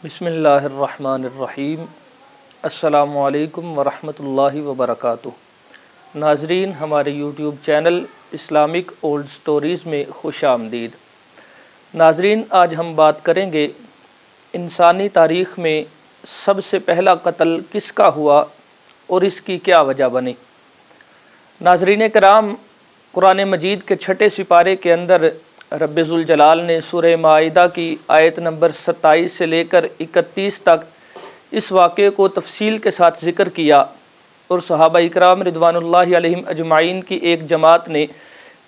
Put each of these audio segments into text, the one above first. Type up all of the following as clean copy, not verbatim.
بسم اللہ الرحمن الرحیم۔ السلام علیکم ورحمۃ اللہ وبرکاتہ۔ ناظرین، ہمارے YouTube channel Islamic old stories میں خوش آمدید۔ ناظرین، آج ہم بات کریں گے انسانی تاریخ میں سب سے پہلا قتل کس کا ہوا اور اس کی کیا وجہ بنی۔ ناظرین کرام، قرآن مجید کے 6 سپارے کے اندر رب ذوالجلال نے سورہ مائدہ کی آیت نمبر 27 سے لے کر 31 تک اس واقعے کو تفصیل کے ساتھ ذکر کیا، اور صحابہ اکرام رضوان اللہ علیہم اجمعین کی ایک جماعت نے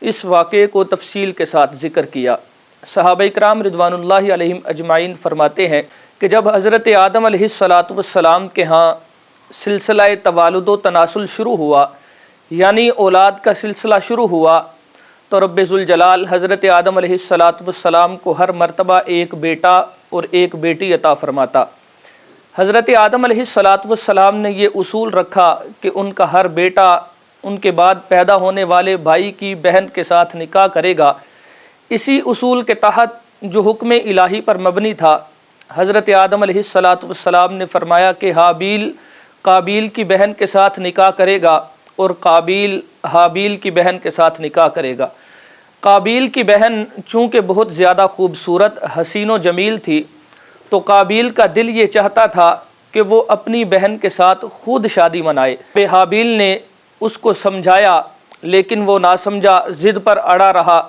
اس واقعے کو تفصیل کے ساتھ ذکر کیا۔ صحابہ اکرام رضوان اللہ علیہم اجمعین فرماتے ہیں کہ جب حضرت آدم علیہ السلام کے ہاں سلسلہ توالد و تناسل شروع ہوا، یعنی اولاد کا سلسلہ شروع ہوا، تو رب ذوالجلال حضرت آدم علیہ السلام کو ہر مرتبہ ایک بیٹا اور ایک بیٹی عطا فرماتا۔ حضرت آدم علیہ السلام نے یہ اصول رکھا کہ ان کا ہر بیٹا ان کے بعد پیدا ہونے والے بھائی کی بہن کے ساتھ نکاح کرے گا۔ اسی اصول کے تحت جو حکم الہی پر مبنی تھا، حضرت آدم علیہ السلام نے فرمایا کہ حابیل قابیل کی بہن کے ساتھ نکاح کرے گا اور قابیل حابیل کی بہن کے ساتھ نکاح کرے گا۔ قابیل کی بہن چونکہ بہت زیادہ خوبصورت، حسین و جمیل تھی، تو قابیل کا دل یہ چاہتا تھا کہ وہ اپنی بہن کے ساتھ خود شادی منائے۔ حابیل نے اس کو سمجھایا، لیکن وہ نہ سمجھا، ضد پر اڑا رہا۔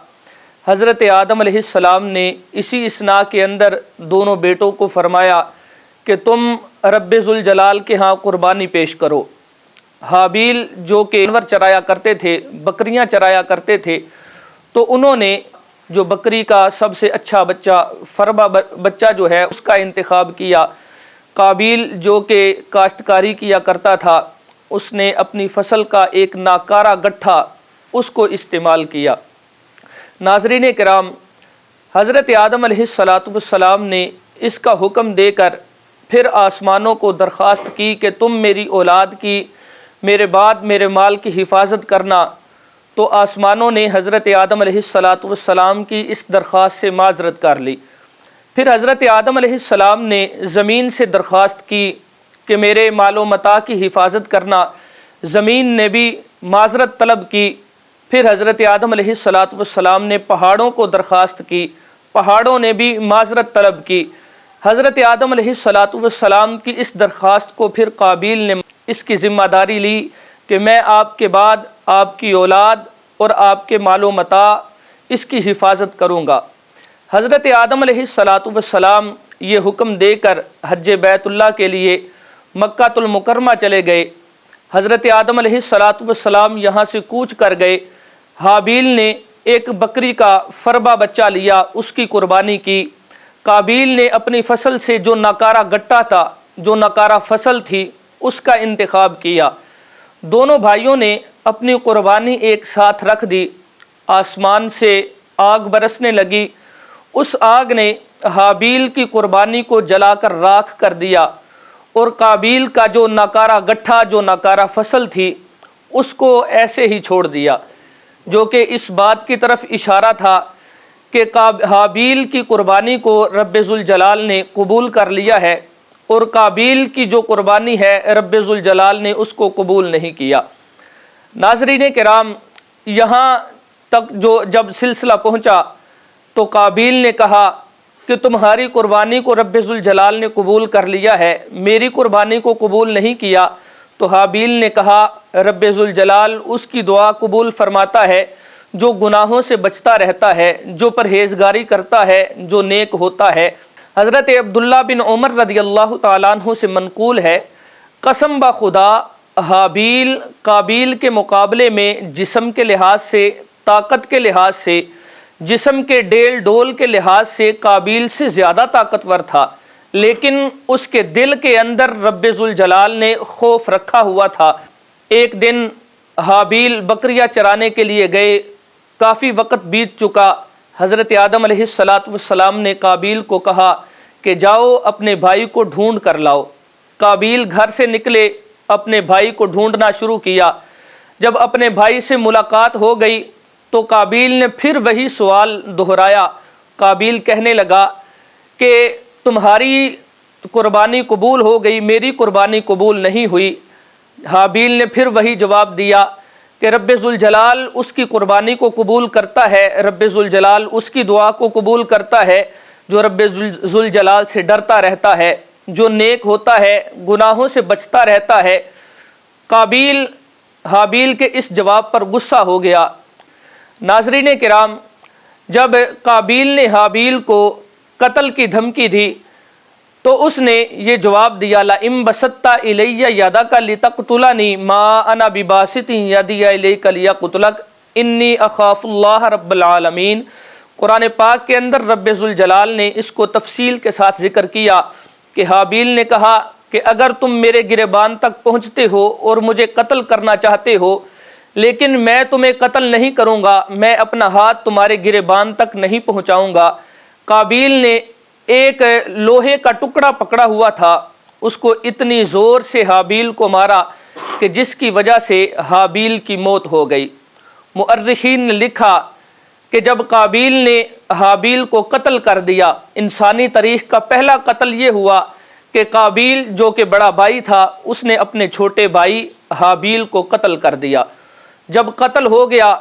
حضرت آدم علیہ السلام نے اسی اثناء کے اندر دونوں بیٹوں کو فرمایا کہ تم رب ذوالجلال کے ہاں قربانی پیش کرو۔ حابیل جو کہ جانور چرایا کرتے تھے، بکریاں چرایا کرتے تھے، تو انہوں نے جو بکری کا سب سے اچھا بچہ، فربا بچہ جو ہے، اس کا انتخاب کیا۔ قابیل جو کہ کاشتکاری کیا کرتا تھا، اس نے اپنی فصل کا ایک ناکارہ گٹھا اس کو استعمال کیا۔ ناظرین کرام، حضرت آدم علیہ السلام نے اس کا حکم دے کر پھر آسمانوں کو درخواست کی کہ تم میری اولاد کی، میرے بعد میرے مال کی حفاظت کرنا۔ تو آسمانوں نے حضرت آدم علیہ السلام کی اس درخواست سے معذرت کر لی۔ پھر حضرت آدم علیہ السلام نے زمین سے درخواست کی کہ میرے مال و متاع کی حفاظت کرنا۔ زمین نے بھی معذرت طلب کی۔ پھر حضرت آدم علیہ السلام نے پہاڑوں کو درخواست کی، پہاڑوں نے بھی معذرت طلب کی۔ حضرت آدم علیہ السلام کی اس درخواست کو پھر قابیل نے اس کی ذمہ داری لی کہ میں آپ کے بعد آپ کی اولاد اور آپ کے مال و متاع اس کی حفاظت کروں گا۔ حضرت آدم علیہ السلام یہ حکم دے کر حج بیت اللہ کے لیے مکہ المکرمہ چلے گئے۔ حضرت آدم علیہ السلام یہاں سے کوچ کر گئے۔ حابیل نے ایک بکری کا فربا بچہ لیا، اس کی قربانی کی۔ قابیل نے اپنی فصل سے جو ناکارہ گٹا تھا، جو ناکارہ فصل تھی، اس کا انتخاب کیا۔ دونوں بھائیوں نے اپنی قربانی ایک ساتھ رکھ دی۔ آسمان سے آگ برسنے لگی۔ اس آگ نے حابیل کی قربانی کو جلا کر راکھ کر دیا، اور قابیل کا جو ناکارہ گٹھا، جو ناکارہ فصل تھی، اس کو ایسے ہی چھوڑ دیا، جو کہ اس بات کی طرف اشارہ تھا کہ حابیل کی قربانی کو رب ذوالجلال نے قبول کر لیا ہے، اور قابیل کی جو قربانی ہے رب ذوالجلال نے اس کو قبول نہیں کیا۔ ناظرین کرام، یہاں تک جب سلسلہ پہنچا تو قابیل نے کہا کہ تمہاری قربانی کو رب ذوالجلال نے قبول کر لیا ہے، میری قربانی کو قبول نہیں کیا۔ تو حابیل نے کہا رب ذوالجلال اس کی دعا قبول فرماتا ہے جو گناہوں سے بچتا رہتا ہے، جو پرہیزگاری کرتا ہے، جو نیک ہوتا ہے۔ حضرت عبداللہ بن عمر رضی اللہ تعالیٰ عنہ سے منقول ہے، قسم بخدا حابیل قابیل کے مقابلے میں جسم کے لحاظ سے، طاقت کے لحاظ سے، جسم کے ڈیل ڈول کے لحاظ سے قابیل سے زیادہ طاقتور تھا، لیکن اس کے دل کے اندر رب ذوالجلال نے خوف رکھا ہوا تھا۔ ایک دن حابیل بکریاں چرانے کے لیے گئے، کافی وقت بیت چکا۔ حضرت آدم علیہ السلام نے قابیل کو کہا کہ جاؤ اپنے بھائی کو ڈھونڈ کر لاؤ۔ قابیل گھر سے نکلے، اپنے بھائی کو ڈھونڈنا شروع کیا۔ جب اپنے بھائی سے ملاقات ہو گئی تو قابیل نے پھر وہی سوال دہرایا۔ قابیل کہنے لگا کہ تمہاری قربانی قبول ہو گئی، میری قربانی قبول نہیں ہوئی۔ حابیل نے پھر وہی جواب دیا کہ رب ذوالجلال اس کی قربانی کو قبول کرتا ہے، رب ذوالجلال اس کی دعا کو قبول کرتا ہے جو رب ذوالجلال سے ڈرتا رہتا ہے، جو نیک ہوتا ہے، گناہوں سے بچتا رہتا ہے۔ قابیل حابیل کے اس جواب پر غصہ ہو گیا۔ ناظرین کرام، جب قابیل نے حابیل کو قتل کی دھمکی دی تو اس نے یہ جواب دیا، لَئِن بَسَطتَ إِلَيَّ يَدَكَ لِتَقْتُلَنِي مَا أَنَا بِبَاسِطٍ يَدِيَ إِلَيْكَ لِأَقْتُلَكَ إِنِّي أَخَافُ اللَّهَ رَبَّ الْعَالَمِينَ۔ قرآن پاک کے اندر رب ذوالجلال نے اس کو تفصیل کے ساتھ ذکر کیا کہ حابیل نے کہا کہ اگر تم میرے گریبان تک پہنچتے ہو اور مجھے قتل کرنا چاہتے ہو، لیکن میں تمہیں قتل نہیں کروں گا، میں اپنا ہاتھ تمہارے گریبان تک نہیں پہنچاؤں گا۔ قابیل نے ایک لوہے کا ٹکڑا پکڑا ہوا تھا، اس کو اتنی زور سے حابیل کو مارا کہ جس کی وجہ سے حابیل کی موت ہو گئی۔ مؤرخین نے لکھا کہ جب قابیل نے حابیل کو قتل کر دیا، انسانی تاریخ کا پہلا قتل یہ ہوا کہ قابیل جو کہ بڑا بھائی تھا، اس نے اپنے چھوٹے بھائی حابیل کو قتل کر دیا۔ جب قتل ہو گیا،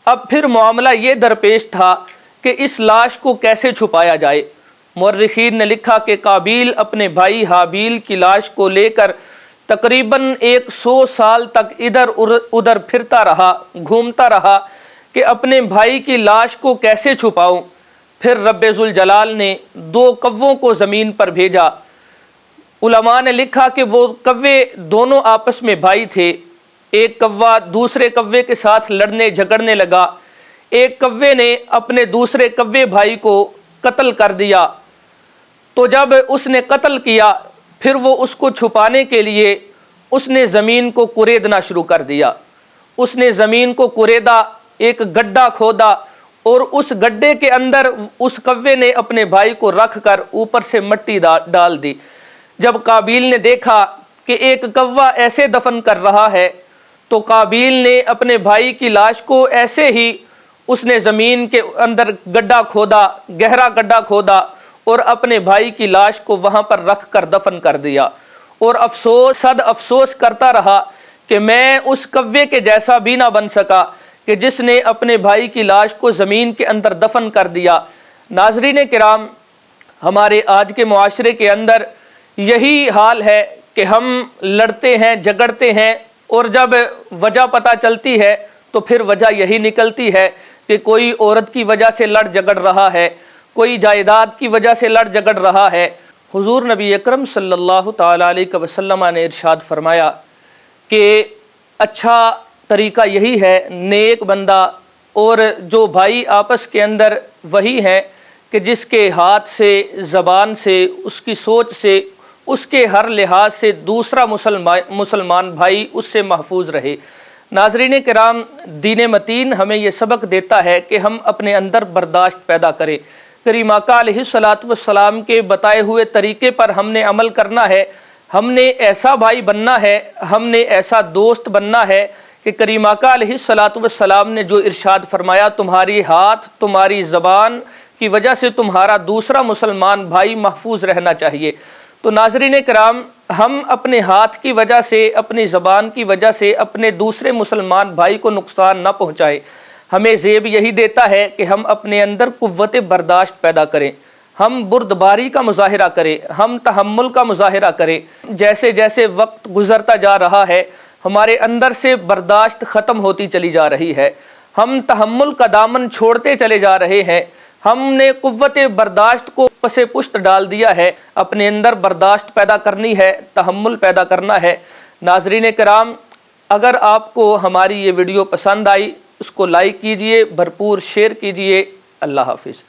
اب پھر معاملہ یہ درپیش تھا کہ اس لاش کو کیسے چھپایا جائے۔ مورخین نے لکھا کہ قابیل اپنے بھائی حابیل کی لاش کو لے کر تقریباً 100 سال تک ادھر ادھر پھرتا رہا، گھومتا رہا کہ اپنے بھائی کی لاش کو کیسے چھپاؤں۔ پھر رب ذوالجلال نے 2 کووں کو زمین پر بھیجا۔ علماء نے لکھا کہ وہ کوے دونوں آپس میں بھائی تھے۔ ایک کوا دوسرے کوے کے ساتھ لڑنے جھگڑنے لگا، ایک کوے نے اپنے دوسرے کوے بھائی کو قتل کر دیا۔ تو جب اس نے قتل کیا، پھر وہ اس کو چھپانے کے لیے اس نے زمین کو کریدنا شروع کر دیا۔ اس نے زمین کو کریدا، ایک گڈھا کھودا اور اس گڈھے کے اندر اس کوے نے اپنے بھائی کو رکھ کر اوپر سے مٹی ڈال دی۔ جب قابیل نے دیکھا کہ ایک کوا ایسے دفن کر رہا ہے تو قابیل نے اپنے بھائی کی لاش کو ایسے ہی اس نے زمین کے اندر گڈھا کھودا، گہرا گڈھا کھودا اور اپنے بھائی کی لاش کو وہاں پر رکھ کر دفن کر دیا، اور افسوس کرتا رہا کہ میں اس کوے کے جیسا بھی نہ بن سکا کہ جس نے اپنے بھائی کی لاش کو زمین کے اندر دفن کر دیا۔ ناظرین کرام، ہمارے آج کے معاشرے کے اندر یہی حال ہے کہ ہم لڑتے ہیں، جھگڑتے ہیں، اور جب وجہ پتہ چلتی ہے تو پھر وجہ یہی نکلتی ہے کہ کوئی عورت کی وجہ سے لڑ جھگڑ رہا ہے، کوئی جائیداد کی وجہ سے لڑ جھگڑ رہا ہے۔ حضور نبی اکرم صلی اللہ تعالیٰ علیہ وسلم نے ارشاد فرمایا کہ اچھا طریقہ یہی ہے، نیک بندہ اور جو بھائی آپس کے اندر وہی ہیں کہ جس کے ہاتھ سے، زبان سے، اس کی سوچ سے، اس کے ہر لحاظ سے دوسرا مسلمان بھائی اس سے محفوظ رہے۔ ناظرین کرام، دین متین ہمیں یہ سبق دیتا ہے کہ ہم اپنے اندر برداشت پیدا کریں۔ کریم آقا علیہ الصلوۃ والسلام کے بتائے ہوئے طریقے پر ہم نے عمل کرنا ہے، ہم نے ایسا بھائی بننا ہے، ہم نے ایسا دوست بننا ہے کہ کریم آقا علیہ الصلوۃ والسلام نے جو ارشاد فرمایا، تمہاری ہاتھ، تمہاری زبان کی وجہ سے تمہارا دوسرا مسلمان بھائی محفوظ رہنا چاہیے۔ تو ناظرین کرام، ہم اپنے ہاتھ کی وجہ سے، اپنی زبان کی وجہ سے اپنے دوسرے مسلمان بھائی کو نقصان نہ پہنچائیں۔ ہمیں زیب یہی دیتا ہے کہ ہم اپنے اندر قوت برداشت پیدا کریں، ہم بردباری کا مظاہرہ کریں، ہم تحمل کا مظاہرہ کریں۔ جیسے جیسے وقت گزرتا جا رہا ہے، ہمارے اندر سے برداشت ختم ہوتی چلی جا رہی ہے، ہم تحمل کا دامن چھوڑتے چلے جا رہے ہیں، ہم نے قوت برداشت کو پس پشت ڈال دیا ہے۔ اپنے اندر برداشت پیدا کرنی ہے، تحمل پیدا کرنا ہے۔ ناظرین کرام، اگر آپ کو ہماری یہ ویڈیو پسند آئی، اس کو لائک کیجئے، بھرپور شیئر کیجئے۔ اللہ حافظ۔